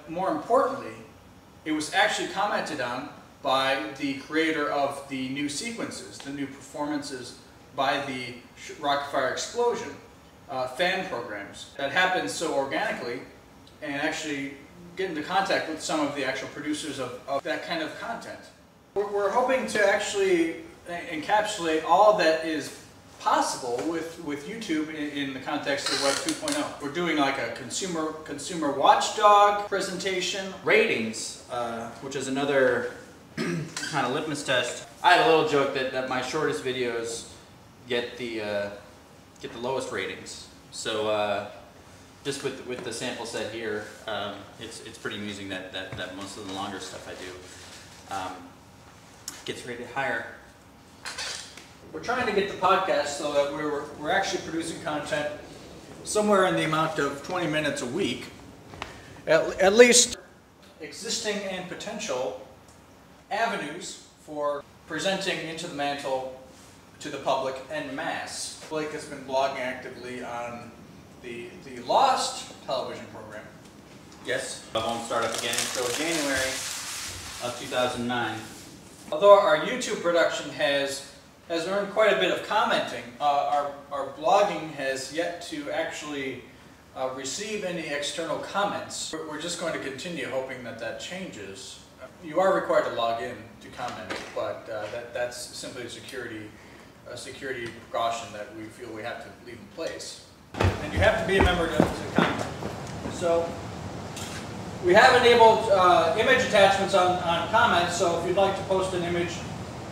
but more importantly, it was actually commented on by the creator of the new sequences, the new performances by the Rocket Fire Explosion fan programs. That happened so organically, and actually get into contact with some of the actual producers of that kind of content. We're hoping to actually encapsulate all that is possible with YouTube in the context of Web 2.0. We're doing like a consumer watchdog presentation. Ratings, which is another kind of litmus test. I had a little joke that my shortest videos get the lowest ratings. So just with the sample set here, it's pretty amusing that most of the longer stuff I do gets rated higher. We're trying to get the podcast so that we're actually producing content somewhere in the amount of 20 minutes a week, at least existing and potential avenues for presenting Into the Mantle to the public en masse. Blake has been blogging actively on the Lost television program. Yes, I won't start up again until January of 2009. Although our YouTube production has earned quite a bit of commenting, our blogging has yet to actually receive any external comments. We're just going to continue hoping that changes. You are required to log in to comment, but that's simply a security precaution that we feel we have to leave in place. And you have to be a member to comment. So we have enabled image attachments on comments, so if you'd like to post an image,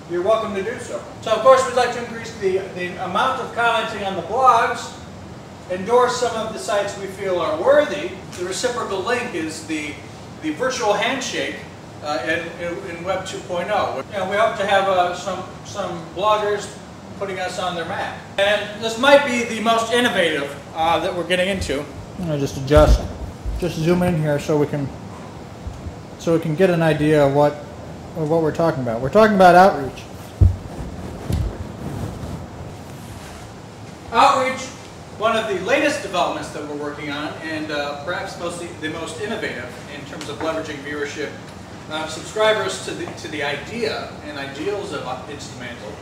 you're welcome to do so. So of course we'd like to increase the amount of commenting on the blogs, endorse some of the sites we feel are worthy. The reciprocal link is the virtual handshake in Web 2.0. We hope to have some bloggers putting us on their map. And this might be the most innovative that we're getting into. I'm going to just zoom in here so we can get an idea of what we're talking about. We're talking about outreach. Outreach, one of the latest developments that we're working on, and perhaps the most innovative in terms of leveraging viewership, subscribers to the idea and ideals of Into the Mantle,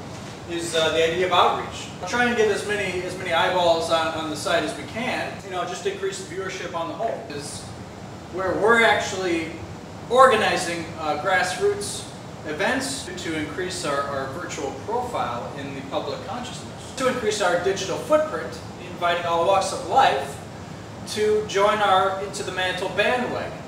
is the idea of outreach. We're trying to get as many eyeballs on the site as we can, just to increase the viewership on the whole. Is where we're actually organizing grassroots events to increase our virtual profile in the public consciousness, to increase our digital footprint, inviting all walks of life to join our Into the Mantle bandwagon.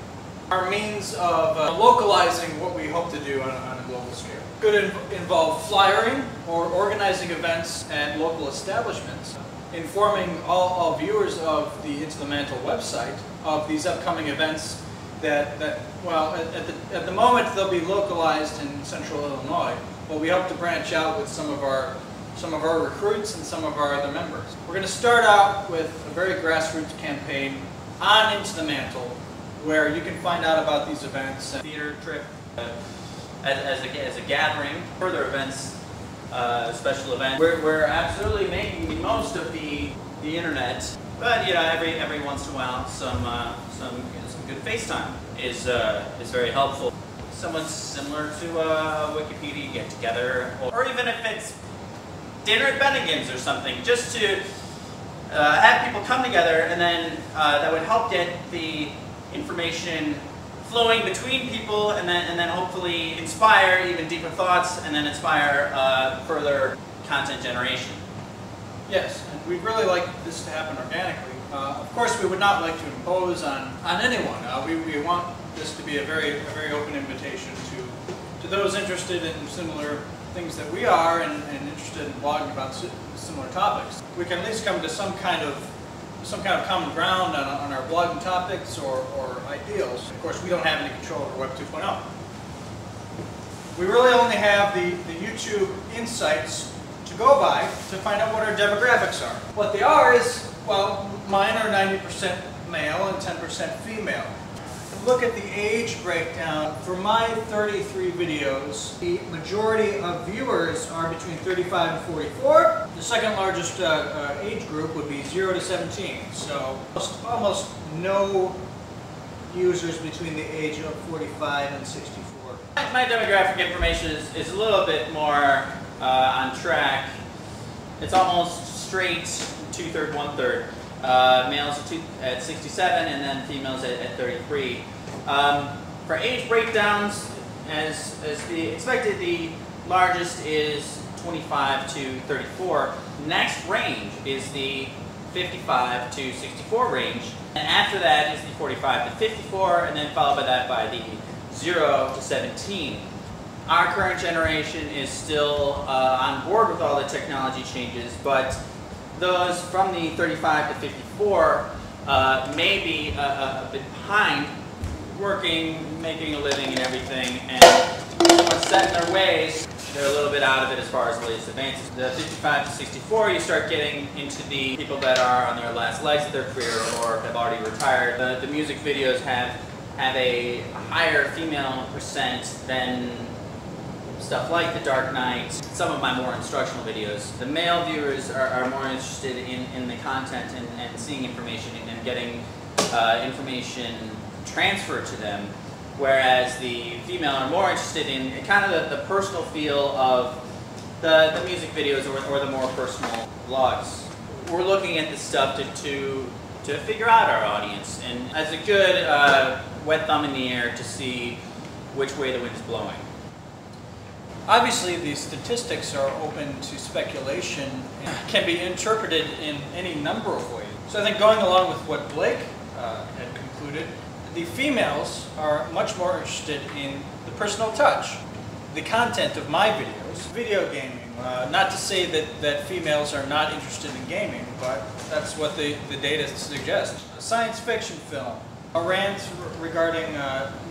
Our means of localizing what we hope to do on a global scale. Could involve flyering or organizing events at local establishments, informing all viewers of the Into the Mantle website of these upcoming events that at the moment they'll be localized in central Illinois, but we hope to branch out with some of our recruits and some of our other members. We're going to start out with a very grassroots campaign on Into the Mantle, where you can find out about these events, a theater trip, as a gathering, further events, special events. We're absolutely making the most of the internet, but every once in a while some good FaceTime is very helpful. Someone similar to Wikipedia get together, or even if it's dinner at Bennigan's or something, just to have people come together, and then that would help get the information flowing between people, and then hopefully inspire even deeper thoughts, and then inspire further content generation. Yes, and we'd really like this to happen organically. Of course, we would not like to impose on anyone. We want this to be a very open invitation to those interested in similar things that we are, and interested in blogging about similar topics. We can at least come to some kind of common ground on our blogging topics or ideals. Of course, we don't have any control over Web 2.0. We really only have the YouTube insights to go by to find out what our demographics are. What they are is, well, mine are 90% male and 10% female. Look at the age breakdown. For my 33 videos, the majority of viewers are between 35 and 44. The second largest age group would be 0 to 17. So almost no users between the age of 45 and 64. My demographic information is a little bit more on track. It's almost straight 2/3, 1/3. Males at 67 and then females at 33. For age breakdowns, as expected, the largest is 25 to 34. Next range is the 55 to 64 range, and after that is the 45 to 54, and then followed by that by the 0 to 17. Our current generation is still on board with all the technology changes, but those from the 35 to 54 may be a bit behind, working, making a living and everything, and are set in their ways. They're a little bit out of it as far as the latest advances. The 55 to 64, you start getting into the people that are on their last legs of their career or have already retired. The music videos have a higher female percent than stuff like The Dark Knight, some of my more instructional videos. The male viewers are more interested in the content and seeing information and getting information transferred to them, whereas the female are more interested in kind of the personal feel of the music videos or the more personal vlogs. We're looking at this stuff to figure out our audience, and as a good wet thumb in the air to see which way the wind is blowing. Obviously, these statistics are open to speculation and can be interpreted in any number of ways. So I think going along with what Blake had concluded, the females are much more interested in the personal touch, the content of my videos, video gaming. Not to say that females are not interested in gaming, but that's what the data suggests. A science fiction film, a rant regarding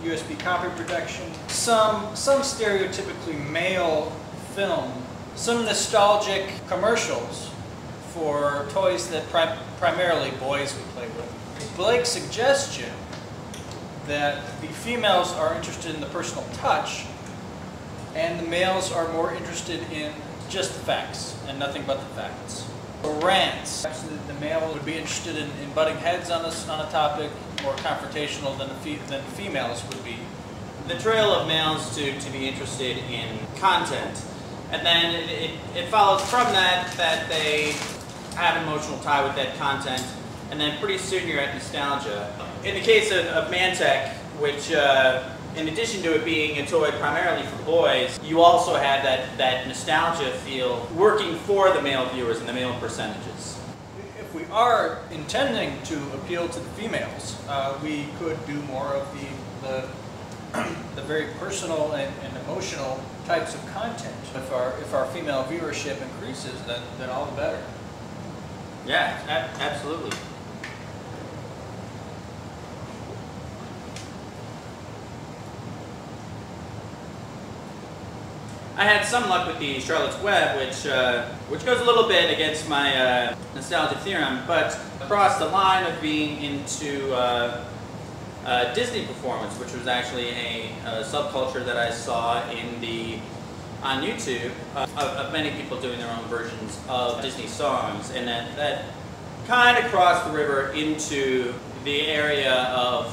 USB copy protection, some stereotypically male film, some nostalgic commercials for toys that primarily boys would play with. Blake's suggestion that the females are interested in the personal touch and the males are more interested in just the facts and nothing but the facts. Rants. The male would be interested in butting heads on a topic, more confrontational than the females would be. The trail of males to be interested in content, and then it follows from that they have an emotional tie with that content, and then pretty soon you're at nostalgia. In the case of Mantech, which in addition to it being a toy primarily for boys, you also have that nostalgia feel working for the male viewers and the male percentages. If we are intending to appeal to the females, we could do more of the very personal and emotional types of content. If our female viewership increases, then all the better. Yeah, absolutely. I had some luck with the Charlotte's Web, which goes a little bit against my nostalgia theorem, but crossed the line of being into Disney performance, which was actually a subculture that I saw on YouTube of many people doing their own versions of Disney songs, and that kind of crossed the river into the area of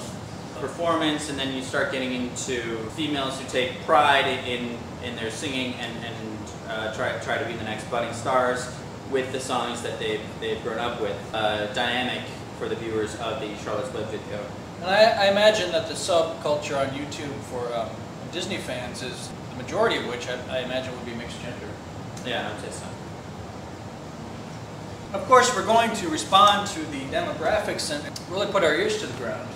performance, and then you start getting into females who take pride in their singing and try to be the next budding stars with the songs that they've grown up with. Dynamic for the viewers of the Charlotte's Web video. And I imagine that the subculture on YouTube for Disney fans is the majority of which I imagine would be mixed gender. Yeah, I would say so. Of course, we're going to respond to the demographics and really put our ears to the ground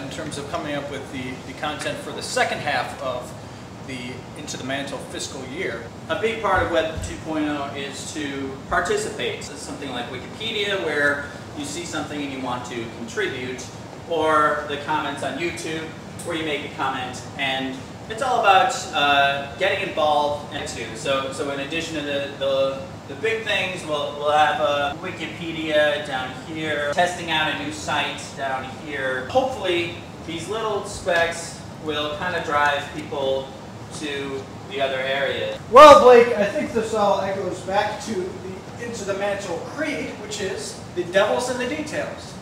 in terms of coming up with the content for the second half of the Into the Mantle fiscal year. A big part of Web 2.0 is to participate. So something like Wikipedia, where you see something and you want to contribute, or the comments on YouTube, where you make a comment, and it's all about getting involved too. So in addition to the big things, we'll have a Wikipedia down here, testing out a new site down here. Hopefully these little specs will kind of drive people to the other areas. Well, Blake, I think this all echoes back to the Into the Mantle creed, which is the devil's in the details.